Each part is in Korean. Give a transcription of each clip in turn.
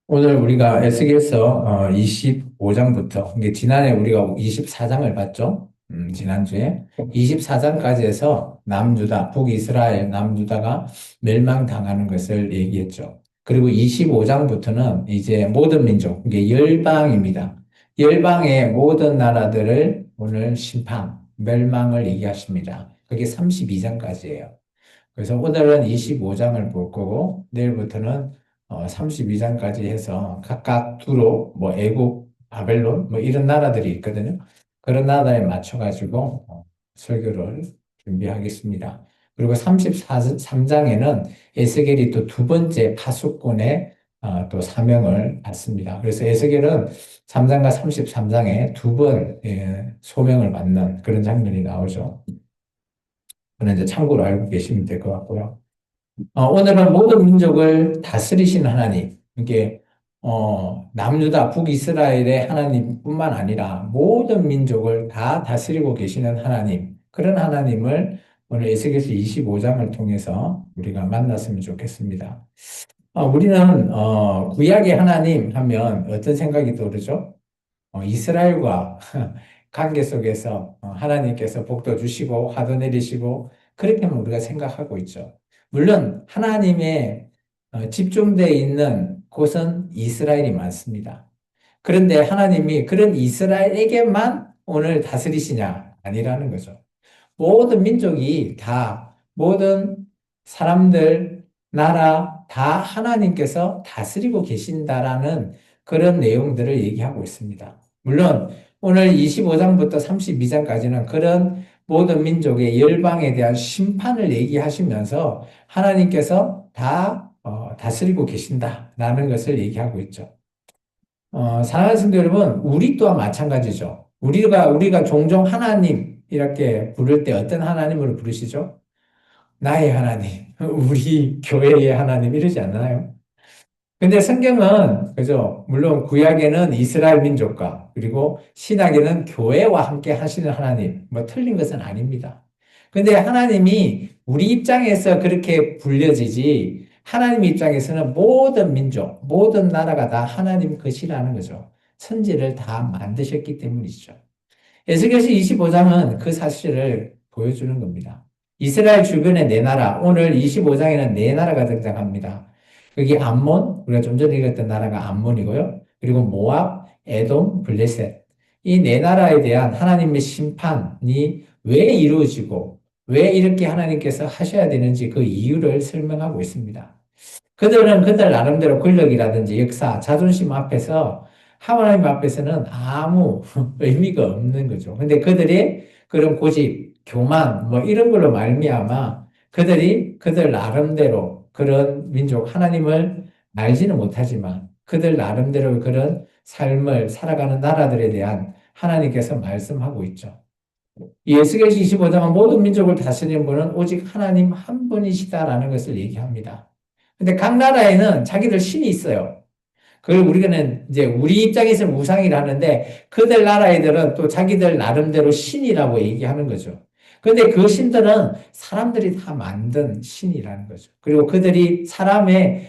오늘 우리가 에스겔서 25장부터, 이게 지난해 우리가 24장을 봤죠? 지난주에. 24장까지 해서 남유다, 북이스라엘 남유다가 멸망당하는 것을 얘기했죠. 그리고 25장부터는 이제 모든 민족, 이게 열방입니다. 열방의 모든 나라들을 오늘 심판, 멸망을 얘기하십니다. 그게 32장까지예요. 그래서 오늘은 25장을 볼 거고, 내일부터는 32장까지 해서 각각 두로, 뭐, 애국, 바벨론, 뭐, 이런 나라들이 있거든요. 그런 나라에 맞춰가지고 설교를 준비하겠습니다. 그리고 33장에는 에스겔이 또 두 번째 파수꾼의 또 사명을 받습니다. 그래서 에스겔은 3장과 33장에 두 번 소명을 받는 그런 장면이 나오죠. 그는 이제 참고로 알고 계시면 될 것 같고요. 오늘은 모든 민족을 다스리시는 하나님, 이게 남유다 북이스라엘의 하나님뿐만 아니라 모든 민족을 다 다스리고 계시는 하나님, 그런 하나님을 오늘 에스겔서 25장을 통해서 우리가 만났으면 좋겠습니다. 우리는 구약의 하나님 하면 어떤 생각이 떠오르죠? 이스라엘과 관계 속에서 하나님께서 복도 주시고 화도 내리시고 그렇게만 우리가 생각하고 있죠. 물론 하나님의 집중되어 있는 곳은 이스라엘이 많습니다. 그런데 하나님이 그런 이스라엘에게만 오늘 다스리시냐? 아니라는 거죠. 모든 민족이 다, 모든 사람들, 나라 다 하나님께서 다스리고 계신다라는 그런 내용들을 얘기하고 있습니다. 물론 오늘 25장부터 32장까지는 그런 모든 민족의 열방에 대한 심판을 얘기하시면서 하나님께서 다 다스리고 계신다라는 것을 얘기하고 있죠. 사랑하는 성도 여러분, 우리 또한 마찬가지죠. 우리가 종종 하나님 이렇게 부를 때 어떤 하나님으로 부르시죠? 나의 하나님, 우리 교회의 하나님 이러지 않나요? 근데 성경은, 그죠? 물론 구약에는 이스라엘 민족과 그리고 신약에는 교회와 함께 하시는 하나님, 뭐 틀린 것은 아닙니다. 근데 하나님이 우리 입장에서 그렇게 불려지지, 하나님 입장에서는 모든 민족, 모든 나라가 다 하나님 것이라는 거죠. 천지를 다 만드셨기 때문이죠. 에스겔서 25장은 그 사실을 보여주는 겁니다. 이스라엘 주변의 네 나라, 오늘 25장에는 네 나라가 등장합니다. 여기 암몬, 우리가 좀 전에 읽었던 나라가 암몬이고요. 그리고 모압, 에돔, 블레셋. 이 네 나라에 대한 하나님의 심판이 왜 이루어지고 왜 이렇게 하나님께서 하셔야 되는지 그 이유를 설명하고 있습니다. 그들은 그들 나름대로 권력이라든지 역사, 자존심 앞에서 하나님 앞에서는 아무 의미가 없는 거죠. 근데 그들이 그런 고집, 교만 뭐 이런 걸로 말미암아 그들이 그들 나름대로 그런 민족 하나님을 알지는 못하지만 그들 나름대로 그런 삶을 살아가는 나라들에 대한 하나님께서 말씀하고 있죠. 예수계시 25장은 모든 민족을 다스리는 분은 오직 하나님 한 분이시다라는 것을 얘기합니다. 근데 각 나라에는 자기들 신이 있어요. 그걸 우리는 이제 우리 입장에서는 우상이라는데 그들 나라 애들은 또 자기들 나름대로 신이라고 얘기하는 거죠. 그런데 그 신들은 사람들이 다 만든 신이라는 거죠. 그리고 그들이 사람의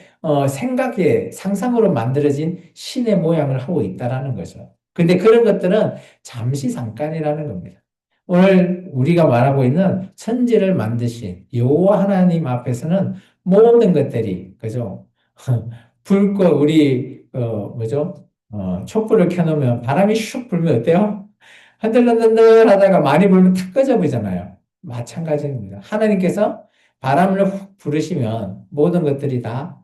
생각에 상상으로 만들어진 신의 모양을 하고 있다라는 거죠. 근데 그런 것들은 잠시 잠깐이라는 겁니다. 오늘 우리가 말하고 있는 천지를 만드신 여호와 하나님 앞에서는 모든 것들이 그죠? 불꽃 우리 뭐죠? 촛불을 켜놓으면 바람이 슉 불면 어때요? 흔들흔들 하다가 많이 불면 탁 꺼져 버리잖아요. 마찬가지입니다. 하나님께서 바람을 훅 부르시면 모든 것들이 다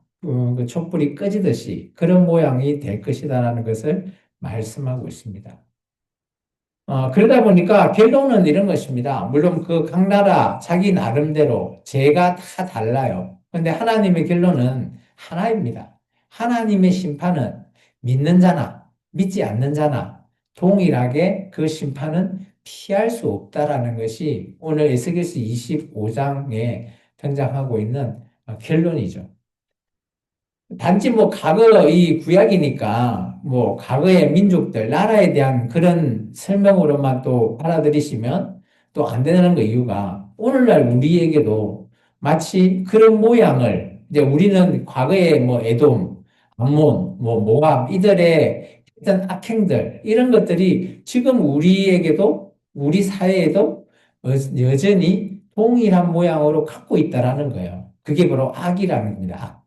그 촛불이 꺼지듯이 그런 모양이 될 것이다라는 것을 말씀하고 있습니다. 그러다 보니까 결론은 이런 것입니다. 물론 그 각 나라 자기 나름대로 죄가 다 달라요. 근데 하나님의 결론은 하나입니다. 하나님의 심판은 믿는 자나 믿지 않는 자나 동일하게 그 심판은 피할 수 없다라는 것이 오늘 에스겔서 25장에 등장하고 있는 결론이죠. 단지 뭐 과거 이 구약이니까 뭐 과거의 민족들, 나라에 대한 그런 설명으로만 또 받아들이시면 또 안 되는 그 이유가 오늘날 우리에게도 마치 그런 모양을 이제 우리는 과거에 뭐 에돔, 암몬, 뭐 모함 이들의 어떤 악행들 이런 것들이 지금 우리에게도 우리 사회에도 여전히 동일한 모양으로 갖고 있다라는 거예요. 그게 바로 악이라는 겁니다. 악.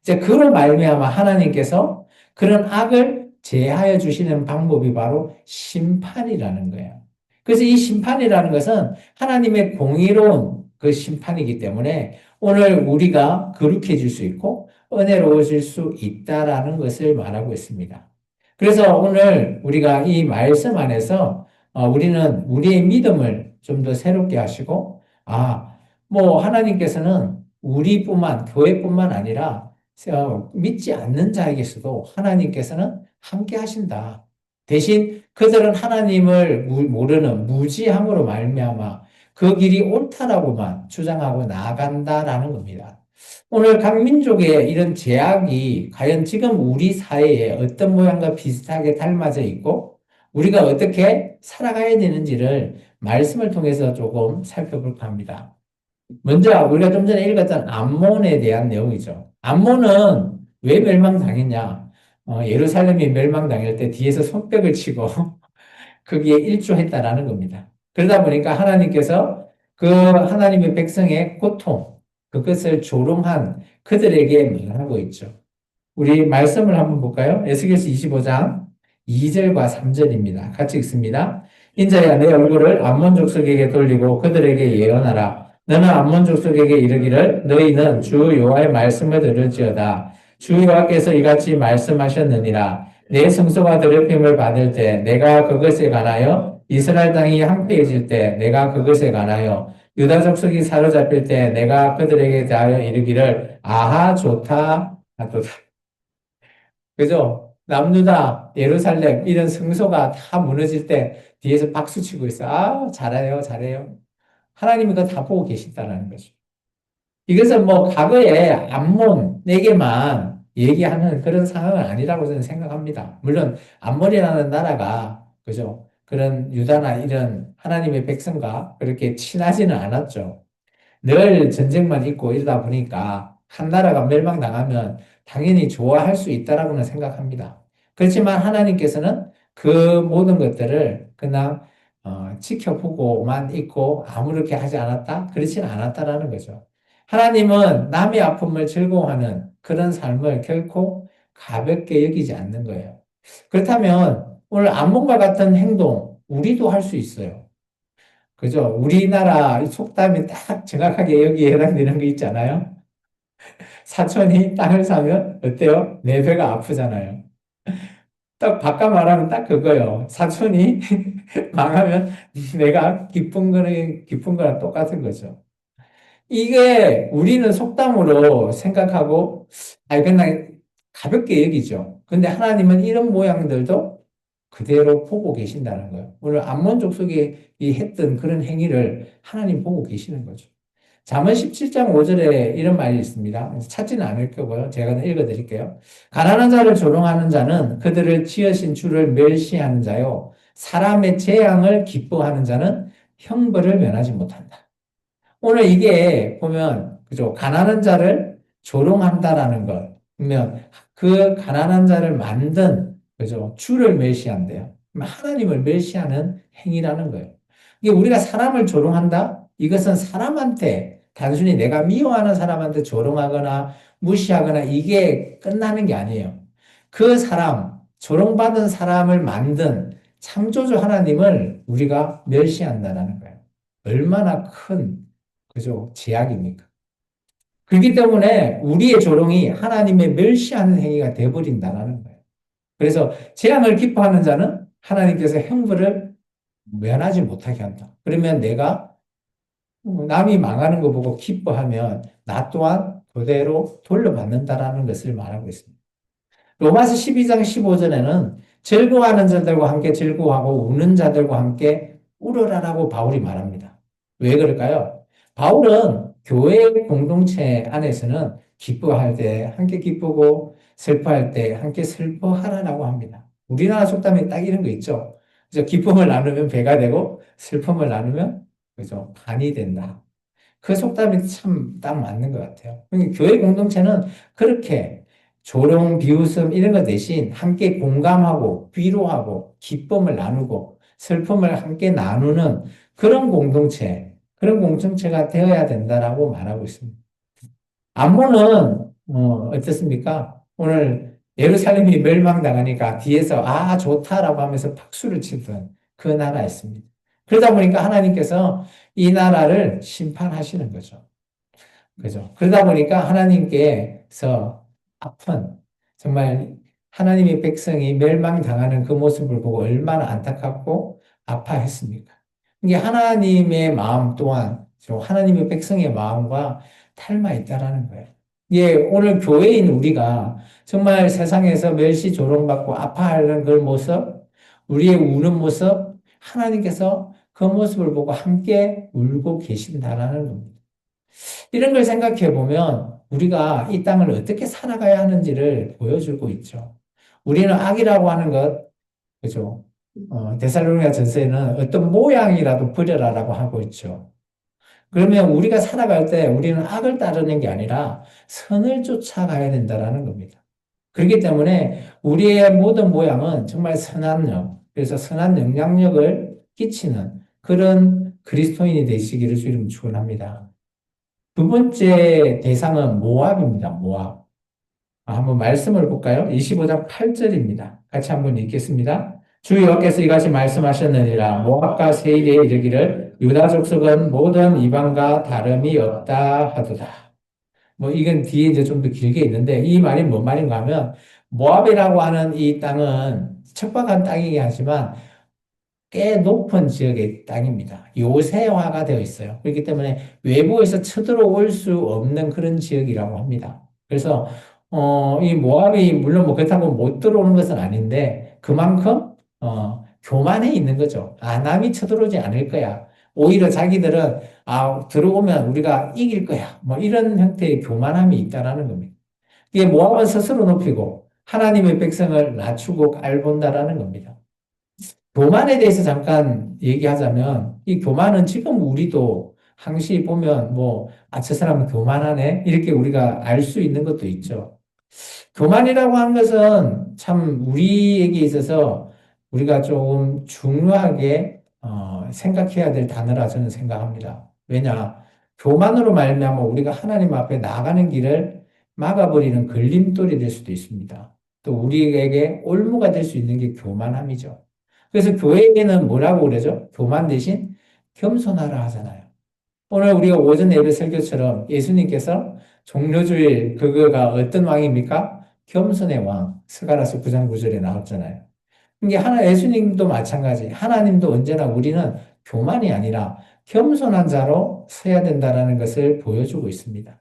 이제 그로 말미암아 하나님께서 그런 악을 제하여 주시는 방법이 바로 심판이라는 거예요. 그래서 이 심판이라는 것은 하나님의 공의로운 그 심판이기 때문에 오늘 우리가 거룩해질 수 있고 은혜로워질 수 있다라는 것을 말하고 있습니다. 그래서 오늘 우리가 이 말씀 안에서 우리는 우리의 믿음을 좀 더 새롭게 하시고 뭐 하나님께서는 우리뿐만 교회뿐만 아니라 믿지 않는 자에게서도 하나님께서는 함께 하신다. 대신 그들은 하나님을 모르는 무지함으로 말미암아 그 길이 옳다라고만 주장하고 나아간다라는 겁니다. 오늘 각 민족의 이런 제약이 과연 지금 우리 사회에 어떤 모양과 비슷하게 닮아져 있고 우리가 어떻게 살아가야 되는지를 말씀을 통해서 조금 살펴볼까 합니다. 먼저 우리가 좀 전에 읽었던 암몬에 대한 내용이죠. 암몬은 왜 멸망당했냐? 예루살렘이 멸망당할 때 뒤에서 손뼉을 치고 거기에 일조했다라는 겁니다. 그러다 보니까 하나님께서 그 하나님의 백성의 고통, 그것을 조롱한 그들에게 말하고 있죠. 우리 말씀을 한번 볼까요? 에스겔서 25장 2절과 3절입니다. 같이 읽습니다. 인자야 내 얼굴을 암몬 족속에게 돌리고 그들에게 예언하라. 너는 암몬 족속에게 이르기를 너희는 주 여호와의 말씀을 들을지어다. 주 여호와께서 이같이 말씀하셨느니라. 내 성소가 더럽힘을 받을 때 내가 그것에 관하여 이스라엘 땅이 황폐해질 때 내가 그것에 관하여 유다 족속이 사로잡힐 때 내가 그들에게 대하여 이르기를 아하 좋다 하도다. 그죠? 남유다, 예루살렘, 이런 성소가 다 무너질 때 뒤에서 박수 치고 있어. 잘해요, 잘해요. 하나님이 그거 다 보고 계신다는 거죠. 이것은 뭐 과거에 암몬에게만 얘기하는 그런 상황은 아니라고 저는 생각합니다. 물론 암몬이라는 나라가, 그죠? 그런 유다나 이런 하나님의 백성과 그렇게 친하지는 않았죠. 늘 전쟁만 있고 이러다 보니까 한 나라가 멸망당하면 당연히 좋아할 수 있다라고는 생각합니다. 그렇지만 하나님께서는 그 모든 것들을 그냥 지켜보고만 있고 아무렇게 하지 않았다? 그렇지는 않았다라는 거죠. 하나님은 남의 아픔을 즐거워하는 그런 삶을 결코 가볍게 여기지 않는 거예요. 그렇다면 오늘 암몬과 같은 행동 우리도 할 수 있어요. 그죠? 우리나라 속담이 딱 정확하게 여기에 해당되는 거 있잖아요. 사촌이 땅을 사면 어때요? 내 배가 아프잖아요. 딱 바꿔 말하면 딱 그거예요. 사촌이 망하면 내가 기쁜 거랑 똑같은 거죠. 이게 우리는 속담으로 생각하고, 그냥 가볍게 여기죠. 근데 하나님은 이런 모양들도 그대로 보고 계신다는 거예요. 오늘 암몬 족속이 했던 그런 행위를 하나님 보고 계시는 거죠. 잠언 17장 5절에 이런 말이 있습니다. 찾지는 않을 거고요. 제가 읽어드릴게요. 가난한 자를 조롱하는 자는 그들을 지으신 주를 멸시하는 자요. 사람의 재앙을 기뻐하는 자는 형벌을 면하지 못한다. 오늘 이게 보면, 그죠? 가난한 자를 조롱한다라는 것. 그러면 그 가난한 자를 만든, 그죠? 주를 멸시한대요. 하나님을 멸시하는 행위라는 거예요. 이게 우리가 사람을 조롱한다? 이것은 사람한테, 단순히 내가 미워하는 사람한테 조롱하거나 무시하거나 이게 끝나는 게 아니에요. 그 사람, 조롱받은 사람을 만든 창조주 하나님을 우리가 멸시한다는 거예요. 얼마나 큰 그죠? 제약입니까? 그렇기 때문에 우리의 조롱이 하나님의 멸시하는 행위가 되어버린다는 거예요. 그래서 재앙을 기뻐하는 자는 하나님께서 형벌을 면하지 못하게 한다. 그러면 내가 남이 망하는 거 보고 기뻐하면 나 또한 그대로 돌려받는다라는 것을 말하고 있습니다. 로마서 12장 15절에는 즐거워하는 자들과 함께 즐거워하고 우는 자들과 함께 울어라라고 바울이 말합니다. 왜 그럴까요? 바울은 교회 공동체 안에서는 기뻐할 때 함께 기쁘고 슬퍼할 때 함께 슬퍼하라라고 합니다. 우리나라 속담에 딱 이런 거 있죠. 그래서 기쁨을 나누면 배가 되고 슬픔을 나누면 그죠? 반이 된다. 그 속담이 참 딱 맞는 것 같아요. 그러니까 교회 공동체는 그렇게 조롱, 비웃음 이런 것 대신 함께 공감하고 위로하고 기쁨을 나누고 슬픔을 함께 나누는 그런 공동체가 되어야 된다라고 말하고 있습니다. 안모는 어떻습니까? 오늘 예루살렘이 멸망당하니까 뒤에서 아 좋다라고 하면서 박수를 치던 그 나라였습니다. 그러다 보니까 하나님께서 이 나라를 심판하시는 거죠. 그죠? 그러다 보니까 하나님께서 아픈 정말 하나님의 백성이 멸망당하는 그 모습을 보고 얼마나 안타깝고 아파했습니까? 이게 하나님의 마음 또한 하나님의 백성의 마음과 닮아 있다라는 거예요. 예, 오늘 교회인 우리가 정말 세상에서 멸시 조롱받고 아파하는 그 모습, 우리의 우는 모습, 하나님께서 그 모습을 보고 함께 울고 계신다라는 겁니다. 이런 걸 생각해 보면 우리가 이 땅을 어떻게 살아가야 하는지를 보여주고 있죠. 우리는 악이라고 하는 것, 그죠? 데살로니가 전서에는 어떤 모양이라도 버려라라고 하고 있죠. 그러면 우리가 살아갈 때 우리는 악을 따르는 게 아니라 선을 쫓아가야 된다라는 겁니다. 그렇기 때문에 우리의 모든 모양은 정말 선한 영, 그래서 선한 영향력을 끼치는 그런 그리스도인이 되시기를 주님 축원합니다. 두 번째 대상은 모압입니다. 모압. 한번 말씀을 볼까요? 25장 8절입니다. 같이 한번 읽겠습니다. 주 여호와께서 이같이 말씀하셨느니라 모압과 세일에 이르기를 유다 족속은 모든 이방과 다름이 없다 하도다. 뭐 이건 뒤에 이제 좀 더 길게 있는데 이 말이 뭔 말인가 하면 모압이라고 하는 이 땅은 척박한 땅이긴 하지만 꽤 높은 지역의 땅입니다. 요새화가 되어 있어요. 그렇기 때문에 외부에서 쳐들어올 수 없는 그런 지역이라고 합니다. 그래서 이 모압이 물론 뭐 그렇다고 못 들어오는 것은 아닌데 그만큼 교만해 있는 거죠. 아, 남이 쳐들어오지 않을 거야. 오히려 자기들은 아, 들어오면 우리가 이길 거야. 뭐 이런 형태의 교만함이 있다라는 겁니다. 이게 모압은 스스로 높이고 하나님의 백성을 낮추고 깔본다라는 겁니다. 교만에 대해서 잠깐 얘기하자면, 이 교만은 지금 우리도 항시 보면 뭐, 아, 저 사람은 교만하네? 이렇게 우리가 알 수 있는 것도 있죠. 교만이라고 하는 것은 참 우리에게 있어서 우리가 조금 중요하게 생각해야 될 단어라 저는 생각합니다. 왜냐? 교만으로 말미암아 우리가 하나님 앞에 나가는 길을 막아버리는 걸림돌이 될 수도 있습니다. 또 우리에게 올무가 될 수 있는 게 교만함이죠. 그래서 교회에는 뭐라고 그러죠? 교만 대신 겸손하라 하잖아요. 오늘 우리가 오전 예배 설교처럼 예수님께서 종려주일 그거가 어떤 왕입니까? 겸손의 왕. 스가랴서 9장 9절에 나왔잖아요. 이게 예수님도 마찬가지. 하나님도 언제나 우리는 교만이 아니라 겸손한 자로 서야 된다는 것을 보여주고 있습니다.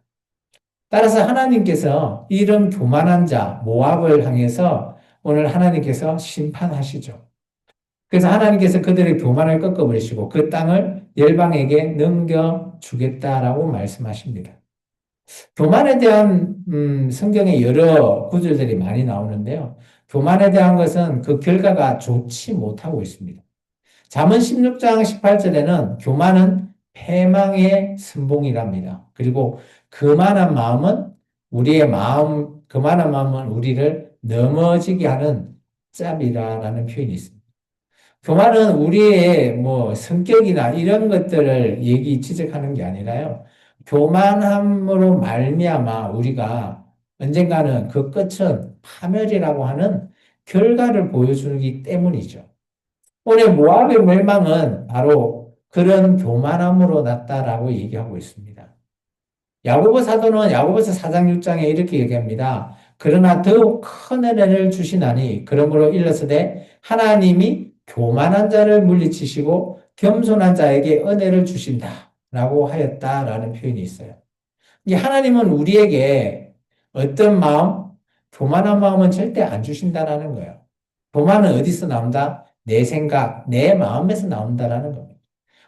따라서 하나님께서 이런 교만한 자, 모압을 향해서 오늘 하나님께서 심판하시죠. 그래서 하나님께서 그들의 교만을 꺾어버리시고 그 땅을 열방에게 넘겨주겠다라고 말씀하십니다. 교만에 대한 성경에 여러 구절들이 많이 나오는데요. 교만에 대한 것은 그 결과가 좋지 못하고 있습니다. 잠언 16장 18절에는 교만은 패망의 선봉이랍니다. 그리고 그만한 마음은 우리를 넘어지게 하는 짭이라는 표현이 있습니다. 교만은 우리의 뭐 성격이나 이런 것들을 지적하는 게 아니라요. 교만함으로 말미암아 우리가 언젠가는 그 끝은 파멸이라고 하는 결과를 보여주기 때문이죠. 오늘 모압의 멸망은 바로 그런 교만함으로 났다라고 얘기하고 있습니다. 야고보 사도는 야고보서 4장 6장에 이렇게 얘기합니다. 그러나 더욱 큰 은혜를 주시나니 그러므로 일러서되 하나님이 교만한 자를 물리치시고 겸손한 자에게 은혜를 주신다라고 하였다라는 표현이 있어요. 이 하나님은 우리에게 어떤 마음, 교만한 마음은 절대 안 주신다라는 거예요. 교만은 어디서 나온다? 내 생각, 내 마음에서 나온다라는 겁니다.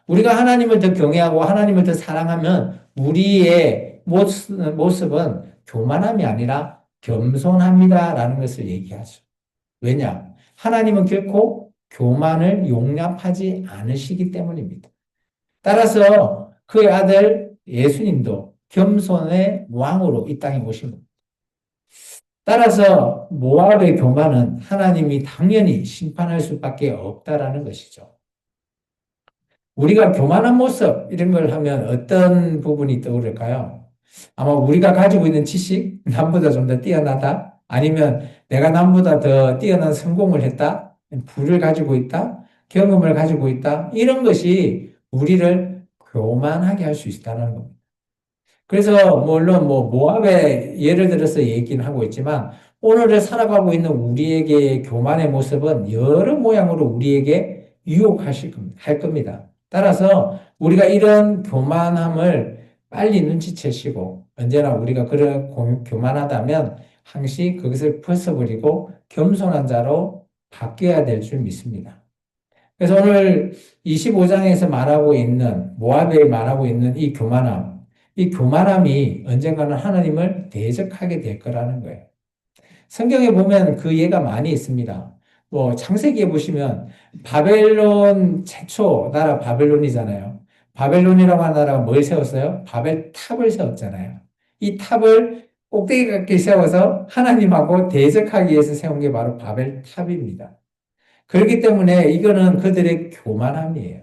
우리가 하나님을 더 경외하고 하나님을 더 사랑하면 우리의 모습은 교만함이 아니라 겸손합니다라는 것을 얘기하죠. 왜냐? 하나님은 결코 교만을 용납하지 않으시기 때문입니다. 따라서 그의 아들 예수님도 겸손의 왕으로 이 땅에 오신 겁니다. 따라서 모압의 교만은 하나님이 당연히 심판할 수밖에 없다라는 것이죠. 우리가 교만한 모습 이런 걸 하면 어떤 부분이 떠오를까요? 아마 우리가 가지고 있는 지식, 남보다 좀 더 뛰어나다? 아니면 내가 남보다 더 뛰어난 성공을 했다? 부를 가지고 있다? 경험을 가지고 있다? 이런 것이 우리를 교만하게 할 수 있다는 겁니다. 그래서 물론 뭐 모압의 예를 들어서 얘기는 하고 있지만 오늘을 살아가고 있는 우리에게 교만의 모습은 여러 모양으로 우리에게 유혹하실 겁니다. 할 겁니다. 따라서 우리가 이런 교만함을 빨리 눈치채시고 언제나 우리가 그런 교만하다면 항시 그것을 벗어버리고 겸손한 자로 바뀌어야 될 줄 믿습니다. 그래서 오늘 25장에서 말하고 있는, 모압에 말하고 있는 이 교만함이 언젠가는 하나님을 대적하게 될 거라는 거예요. 성경에 보면 그 예가 많이 있습니다. 뭐, 창세기에 보시면 바벨론 최초 나라 바벨론이잖아요. 바벨론이라고 하는 나라가 뭘 세웠어요? 바벨탑을 세웠잖아요. 이 탑을 꼭대기 같게 세워서 하나님하고 대적하기 위해서 세운 게 바로 바벨탑입니다. 그렇기 때문에 이거는 그들의 교만함이에요.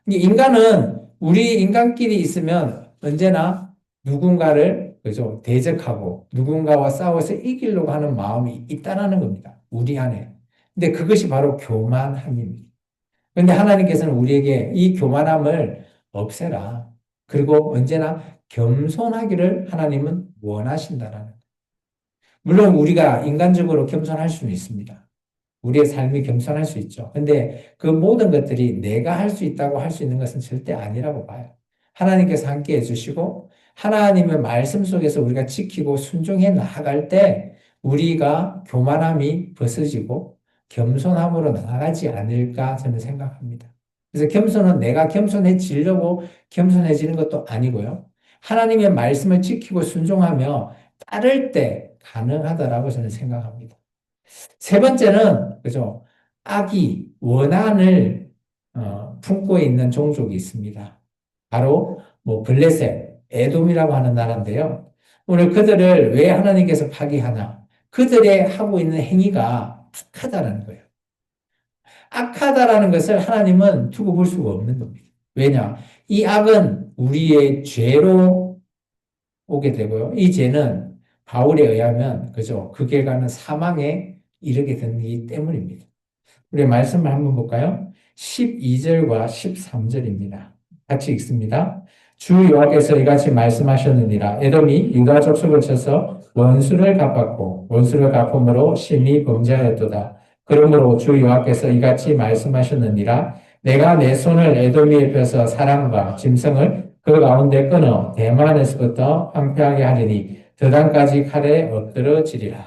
인간은 우리 인간끼리 있으면 언제나 누군가를 그죠 대적하고 누군가와 싸워서 이기려고 하는 마음이 있다라는 겁니다. 우리 안에. 근데 그것이 바로 교만함입니다. 그런데 하나님께서는 우리에게 이 교만함을 없애라. 그리고 언제나 겸손하기를 하나님은 원하신다라는. 물론 우리가 인간적으로 겸손할 수는 있습니다. 우리의 삶이 겸손할 수 있죠. 근데 그 모든 것들이 내가 할 수 있다고 할 수 있는 것은 절대 아니라고 봐요. 하나님께서 함께 해주시고, 하나님의 말씀 속에서 우리가 지키고 순종해 나아갈 때, 우리가 교만함이 벗어지고, 겸손함으로 나아가지 않을까 저는 생각합니다. 그래서 겸손은 내가 겸손해지려고 겸손해지는 것도 아니고요. 하나님의 말씀을 지키고 순종하며 따를 때 가능하다라고 저는 생각합니다. 세 번째는, 그죠? 악이, 원한을, 품고 있는 종족이 있습니다. 바로, 뭐, 블레셋, 에돔이라고 하는 나라인데요. 오늘 그들을 왜 하나님께서 파기하나? 그들의 하고 있는 행위가 악하다는 거예요. 악하다라는 것을 하나님은 두고 볼 수가 없는 겁니다. 왜냐? 이 악은 우리의 죄로 오게 되고요. 이 죄는 바울에 의하면, 그죠? 그 결과는 사망에 이르게 되기 때문입니다. 우리 말씀을 한번 볼까요? 12절과 13절입니다. 같이 읽습니다. 주 여호와께서 이같이 말씀하셨느니라. 에돔이 유다 족속을 쳐서 원수를 갚았고 원수를 갚음으로 심히 범죄하였도다. 그러므로 주 여호와께서 이같이 말씀하셨느니라. 내가 내 손을 에돔에 펴서 사람과 짐승을 그 가운데 끊어 대만에서부터 황폐하게 하리니 드단까지 칼에 엎드러지리라.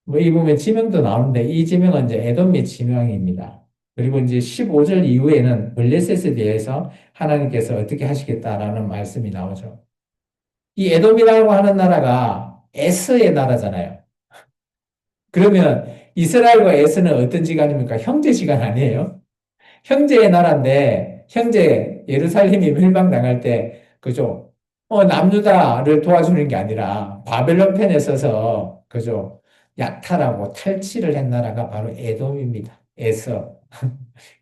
뭐, 이 보면 지명도 나오는데, 이 지명은 이제 에돔의 지명입니다. 그리고 이제 15절 이후에는 블레셋에 대해서 하나님께서 어떻게 하시겠다라는 말씀이 나오죠. 이 에돔이라고 하는 나라가 에서의 나라잖아요. 그러면 이스라엘과 에서는 어떤 지간입니까? 형제 지간 아니에요? 형제의 나라인데, 형제 예루살렘이 멸망당할 때, 그죠? 남유다를 도와주는 게 아니라 바벨론 편에 서서, 그죠? 약탈하고 탈취를 한 나라가 바로 에돔입니다. 에서,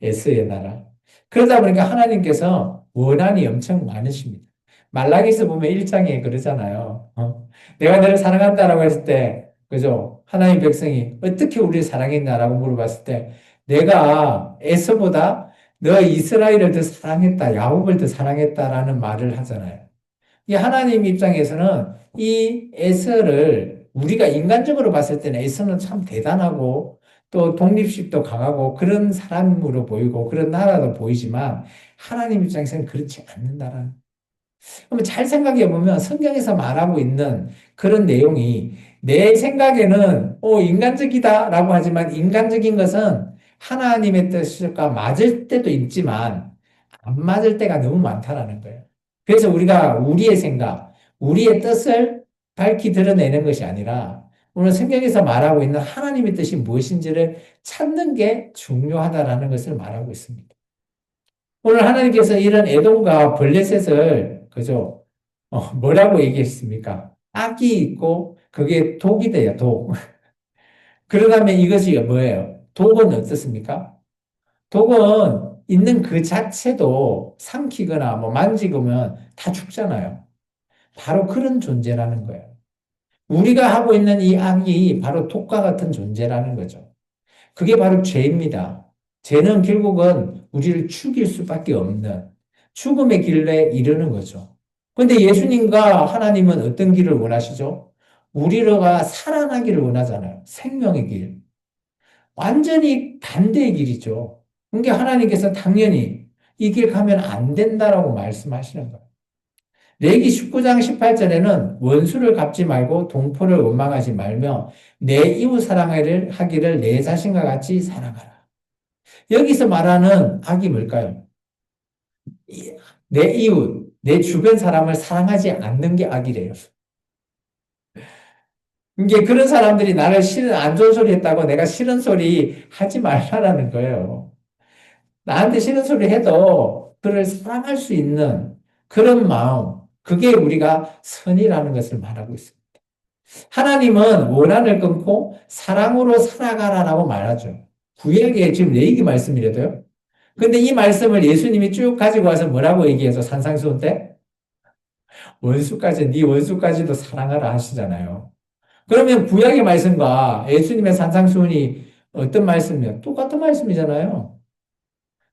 에서의 나라. 그러다 보니까 하나님께서 원한이 엄청 많으십니다. 말라기서 보면 1장에 그러잖아요. 내가 너를 사랑한다라고 했을 때, 그죠? 하나님 백성이 어떻게 우리를 사랑했냐라고 물어봤을 때, 내가 에서보다 너 이스라엘을 더 사랑했다, 야곱을 더 사랑했다라는 말을 하잖아요. 이 하나님 입장에서는 이 에서를 우리가 인간적으로 봤을 때는 에서는 참 대단하고 또 독립심도 강하고 그런 사람으로 보이고 그런 나라도 보이지만 하나님 입장에서는 그렇지 않는 나라. 그러면 잘 생각해 보면 성경에서 말하고 있는 그런 내용이 내 생각에는 인간적이다라고 하지만 인간적인 것은 하나님의 뜻과 맞을 때도 있지만 안 맞을 때가 너무 많다라는 거예요. 그래서 우리가 우리의 생각, 우리의 뜻을 밝히 드러내는 것이 아니라 오늘 성경에서 말하고 있는 하나님의 뜻이 무엇인지를 찾는 게 중요하다라는 것을 말하고 있습니다. 오늘 하나님께서 이런 에돔과 블레셋을 그죠? 뭐라고 얘기했습니까? 악이 있고 그게 독이 돼요, 독. 그러다면 이것이 뭐예요? 독은 어떻습니까? 독은 있는 그 자체도 삼키거나 뭐 만지고면 다 죽잖아요. 바로 그런 존재라는 거예요. 우리가 하고 있는 이 악이 바로 독과 같은 존재라는 거죠. 그게 바로 죄입니다. 죄는 결국은 우리를 죽일 수밖에 없는 죽음의 길에 이르는 거죠. 그런데 예수님과 하나님은 어떤 길을 원하시죠? 우리가 살아나기를 원하잖아요. 생명의 길. 완전히 반대의 길이죠. 그러니까 하나님께서 당연히 이 길 가면 안 된다라고 말씀하시는 거예요. 레위기 19장 18절에는 원수를 갚지 말고 동포를 원망하지 말며 내 이웃 사랑을 하기를 내 자신과 같이 사랑하라. 여기서 말하는 악이 뭘까요? 내 이웃, 내 주변 사람을 사랑하지 않는 게 악이래요. 이게 그런 사람들이 나를 싫은 안 좋은 소리 했다고 내가 싫은 소리 하지 말라라는 거예요. 나한테 싫은 소리 해도 그를 사랑할 수 있는 그런 마음, 그게 우리가 선이라는 것을 말하고 있습니다. 하나님은 원한을 끊고 사랑으로 살아가라라고 말하죠. 구약에 지금 내 얘기 말씀이라도요. 근데 이 말씀을 예수님이 쭉 가지고 와서 뭐라고 얘기해서 산상수훈 때? 원수까지, 네 원수까지도 사랑하라 하시잖아요. 그러면 구약의 말씀과 예수님의 산상수훈이 어떤 말씀이요? 똑같은 말씀이잖아요.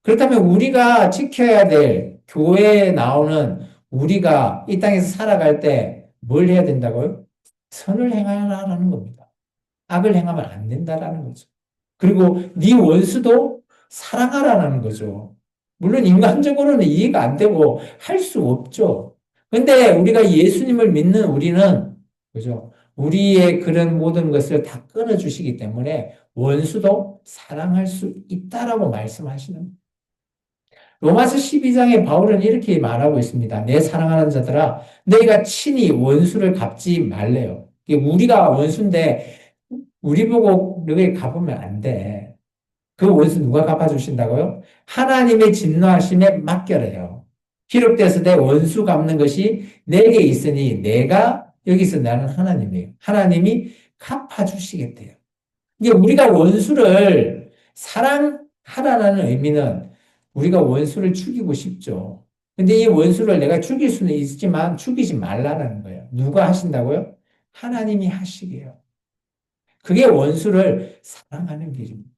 그렇다면 우리가 지켜야 될 교회에 나오는 우리가 이 땅에서 살아갈 때 뭘 해야 된다고요? 선을 행하라는 겁니다. 악을 행하면 안 된다라는 거죠. 그리고 네 원수도 사랑하라는 거죠. 물론 인간적으로는 이해가 안 되고 할 수 없죠. 근데 우리가 예수님을 믿는 우리는 그죠? 우리의 그런 모든 것을 다 끊어주시기 때문에 원수도 사랑할 수 있다라고 말씀하시는 거예요. 로마서 12장에 바울은 이렇게 말하고 있습니다. 내 사랑하는 자들아, 너희가 친히 원수를 갚지 말래요. 우리가 원수인데 우리 보고 너희 갚으면 안 돼. 그 원수 누가 갚아주신다고요? 하나님의 진노하심에 맡겨래요. 기록돼서 내 원수 갚는 것이 내게 있으니 내가 여기서 나는 하나님이에요. 하나님이 갚아주시겠대요. 이게 우리가 원수를 사랑하라는 의미는 우리가 원수를 죽이고 싶죠. 근데 이 원수를 내가 죽일 수는 있지만 죽이지 말라는 거예요. 누가 하신다고요? 하나님이 하시게요. 그게 원수를 사랑하는 길입니다.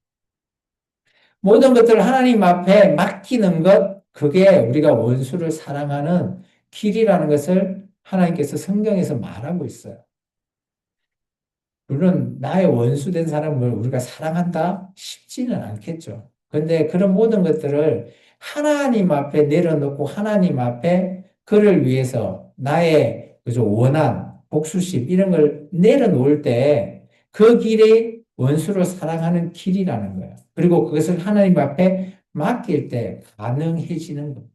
모든 것들을 하나님 앞에 맡기는 것, 그게 우리가 원수를 사랑하는 길이라는 것을 하나님께서 성경에서 말하고 있어요. 물론 나의 원수된 사람을 우리가 사랑한다? 쉽지는 않겠죠. 그런데 그런 모든 것들을 하나님 앞에 내려놓고 하나님 앞에 그를 위해서 나의 그죠 원한, 복수심 이런 걸 내려놓을 때 그 길이 원수를 사랑하는 길이라는 거예요. 그리고 그것을 하나님 앞에 맡길 때 가능해지는 거예요.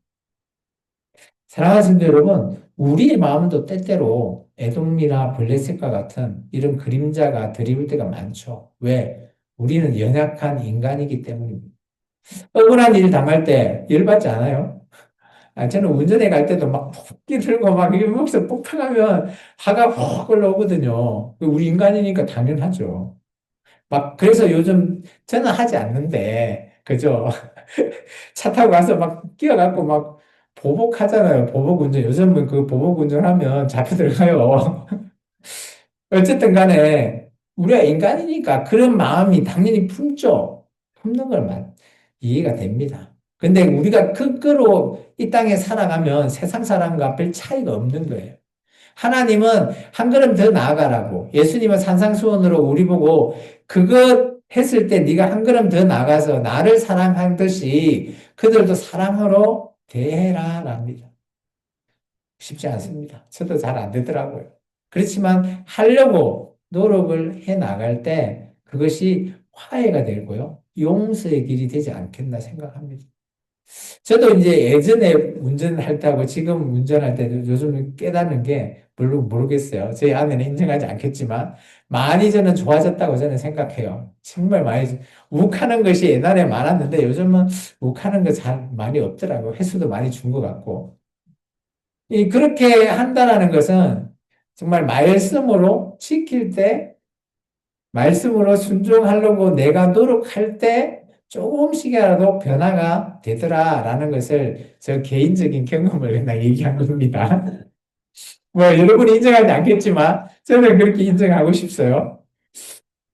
사랑하는 성도 여러분, 우리의 마음도 때때로 에돔이나 블레셋과 같은 이런 그림자가 드리울 때가 많죠. 왜? 우리는 연약한 인간이기 때문입니다. 억울한 일 당할 때 열받지 않아요? 저는 운전해 갈 때도 막 폭기 들고 막 목에서 폭탄하면 화가 확 올라오거든요. 우리 인간이니까 당연하죠. 막 그래서 요즘 저는 하지 않는데 그죠? 차 타고 가서 막 끼어갖고 막 보복하잖아요. 보복 운전. 요즘은 그 보복 운전하면 잡혀 들어가요. 어쨌든 간에 우리가 인간이니까 그런 마음이 당연히 품죠. 품는 걸만 이해가 됩니다. 근데 우리가 거꾸로 이 땅에 살아가면 세상 사람과 별 차이가 없는 거예요. 하나님은 한 걸음 더 나아가라고. 예수님은 산상수훈으로 우리 보고 그것 했을 때 네가 한 걸음 더 나가서 나를 사랑한 듯이 그들도 사랑으로 대해라랍니다. 쉽지 않습니다. 저도 잘 안 되더라고요. 그렇지만 하려고 노력을 해 나갈 때 그것이 화해가 되고요. 용서의 길이 되지 않겠나 생각합니다. 저도 이제 예전에 운전할 때하고 지금 운전할 때 요즘 깨닫는 게 별로 모르겠어요. 제 아내는 인정하지 않겠지만 많이 저는 좋아졌다고 저는 생각해요. 정말 많이 욱하는 것이 옛날에 많았는데 요즘은 욱하는 거 잘 많이 없더라고요. 횟수도 많이 준 것 같고. 그렇게 한다라는 것은 정말 말씀으로 지킬 때, 말씀으로 순종하려고 내가 노력할 때 조금씩이라도 변화가 되더라라는 것을 저 개인적인 경험을 그냥 얘기한 겁니다. 뭐 여러분이 인정하지 않겠지만 저는 그렇게 인정하고 싶어요.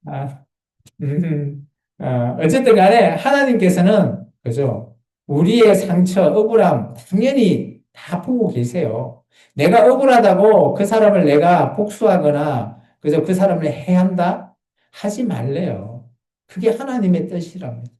아, 어쨌든 간에 하나님께서는 그죠? 우리의 상처, 억울함 당연히 다 보고 계세요. 내가 억울하다고 그 사람을 내가 복수하거나 그죠? 그 사람을 해한다? 하지 말래요. 그게 하나님의 뜻이랍니다.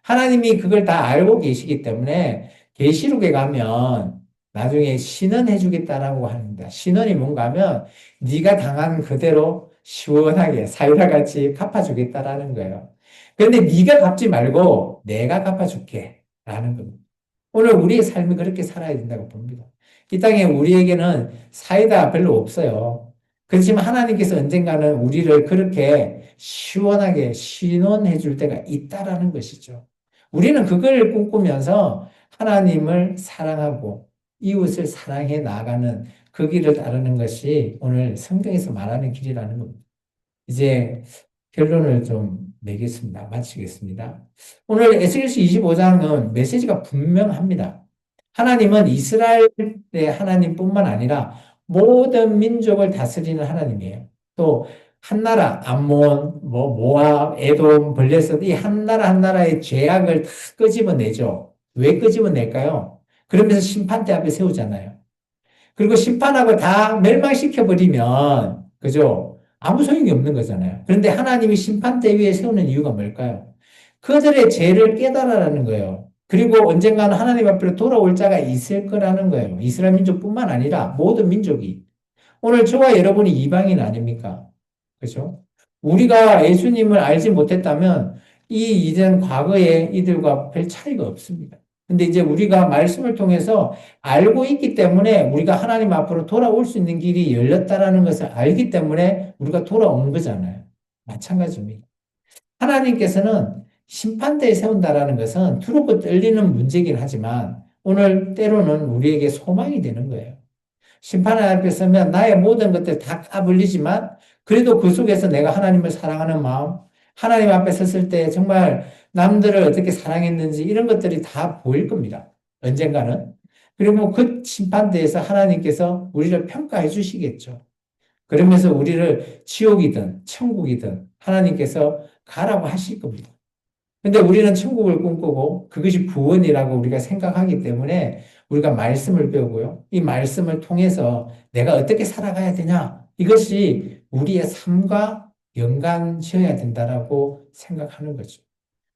하나님이 그걸 다 알고 계시기 때문에 계시록에 가면 나중에 신원해 주겠다라고 합니다. 신원이 뭔가 하면 네가 당한 그대로 시원하게 사유라 같이 갚아주겠다라는 거예요. 그런데 네가 갚지 말고 내가 갚아줄게 라는 겁니다. 오늘 우리의 삶이 그렇게 살아야 된다고 봅니다. 이 땅에 우리에게는 사이다 별로 없어요. 그렇지만 하나님께서 언젠가는 우리를 그렇게 시원하게 신원해 줄 때가 있다라는 것이죠. 우리는 그걸 꿈꾸면서 하나님을 사랑하고 이웃을 사랑해 나가는 그 길을 따르는 것이 오늘 성경에서 말하는 길이라는 겁니다. 이제 결론을 좀 내겠습니다. 마치겠습니다. 오늘 에스겔서 25장은 메시지가 분명합니다. 하나님은 이스라엘의 하나님뿐만 아니라 모든 민족을 다스리는 하나님이에요. 또 한 나라, 암몬, 뭐 모압, 에돔, 블레셋 이 한 나라 한 나라의 죄악을 다 끄집어내죠. 왜 끄집어낼까요? 그러면서 심판대 앞에 세우잖아요. 그리고 심판하고 다 멸망시켜 버리면 그죠? 아무 소용이 없는 거잖아요. 그런데 하나님이 심판대 위에 세우는 이유가 뭘까요? 그들의 죄를 깨달으라는 거예요. 그리고 언젠가는 하나님 앞으로 돌아올 자가 있을 거라는 거예요. 이스라엘 민족뿐만 아니라 모든 민족이. 오늘 저와 여러분이 이방인 아닙니까? 그죠? 우리가 예수님을 알지 못했다면 이 이전 과거의 이들과 별 차이가 없습니다. 근데 이제 우리가 말씀을 통해서 알고 있기 때문에 우리가 하나님 앞으로 돌아올 수 있는 길이 열렸다라는 것을 알기 때문에 우리가 돌아온 거잖아요. 마찬가지입니다. 하나님께서는 심판대에 세운다라는 것은 두렵고 떨리는 문제이긴 하지만 오늘 때로는 우리에게 소망이 되는 거예요. 심판 앞에 서면 나의 모든 것들 다 까불리지만 그래도 그 속에서 내가 하나님을 사랑하는 마음, 하나님 앞에 섰을 때 정말 남들을 어떻게 사랑했는지 이런 것들이 다 보일 겁니다. 언젠가는. 그리고 그 심판대에서 하나님께서 우리를 평가해 주시겠죠. 그러면서 우리를 지옥이든 천국이든 하나님께서 가라고 하실 겁니다. 근데 우리는 천국을 꿈꾸고 그것이 구원이라고 우리가 생각하기 때문에 우리가 말씀을 배우고요. 이 말씀을 통해서 내가 어떻게 살아가야 되냐? 이것이 우리의 삶과 연관지어야 된다라고 생각하는 거죠.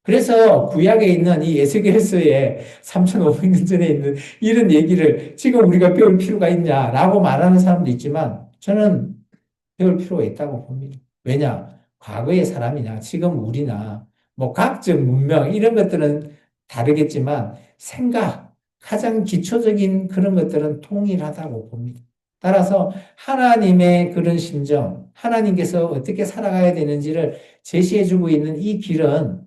그래서 구약에 있는 이 에스겔서에 3,500년 전에 있는 이런 얘기를 지금 우리가 배울 필요가 있냐라고 말하는 사람도 있지만 저는 배울 필요가 있다고 봅니다. 왜냐? 과거의 사람이나 지금 우리나 뭐 과학적 문명 이런 것들은 다르겠지만 생각, 가장 기초적인 그런 것들은 동일하다고 봅니다. 따라서 하나님의 그런 심정, 하나님께서 어떻게 살아가야 되는지를 제시해주고 있는 이 길은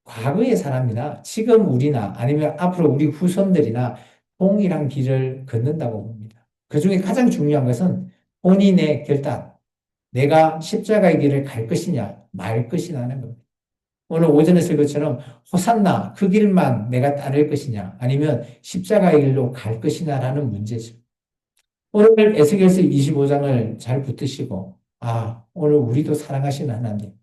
과거의 사람이나 지금 우리나 아니면 앞으로 우리 후손들이나 동일한 길을 걷는다고 봅니다. 그 중에 가장 중요한 것은 본인의 결단, 내가 십자가의 길을 갈 것이냐, 말 것이냐는 겁니다. 오늘 오전에 쓸 것처럼 호산나 그 길만 내가 따를 것이냐, 아니면 십자가의 길로 갈 것이냐라는 문제죠. 오늘 에스겔서 25장을 잘 붙드시고, 오늘 우리도 사랑하시는 하나님,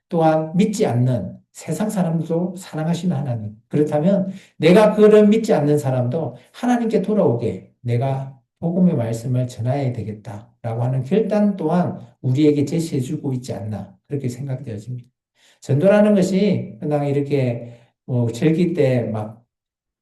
또한 믿지 않는 세상 사람도 사랑하시는 하나님. 그렇다면 내가 그런 믿지 않는 사람도 하나님께 돌아오게 내가 복음의 말씀을 전해야 되겠다라고 하는 결단 또한 우리에게 제시해주고 있지 않나 그렇게 생각되어집니다. 전도라는 것이 그냥 이렇게 뭐 절기 때 막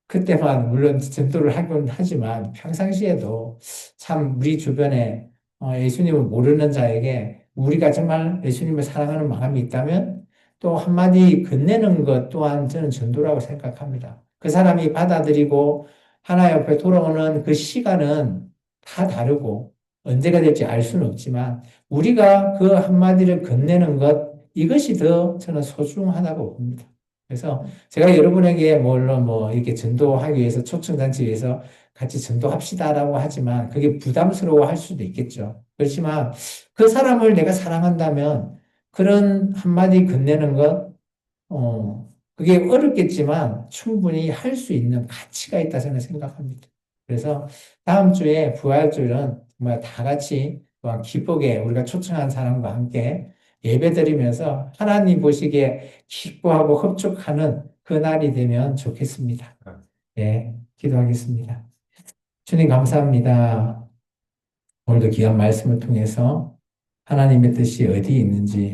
그때만 물론 전도를 하곤 하지만 평상시에도 참 우리 주변에 예수님을 모르는 자에게 우리가 정말 예수님을 사랑하는 마음이 있다면 또 한마디 건네는 것 또한 저는 전도라고 생각합니다. 그 사람이 받아들이고 하나님 앞에 돌아오는 그 시간은 다 다르고 언제가 될지 알 수는 없지만 우리가 그 한마디를 건네는 것 이것이 더 저는 소중하다고 봅니다. 그래서 제가 여러분에게 물론 뭐 이렇게 전도하기 위해서 초청잔치 위해서 같이 전도합시다라고 하지만 그게 부담스러워 할 수도 있겠죠. 그렇지만 그 사람을 내가 사랑한다면 그런 한마디 건네는 것, 그게 어렵겠지만 충분히 할 수 있는 가치가 있다 저는 생각합니다. 그래서 다음 주에 부활주일은 정말 다 같이 또한 기쁘게 우리가 초청한 사람과 함께 예배드리면서 하나님 보시기에 기뻐하고 흡족하는 그 날이 되면 좋겠습니다. 예, 기도하겠습니다. 주님 감사합니다. 오늘도 귀한 말씀을 통해서 하나님의 뜻이 어디 있는지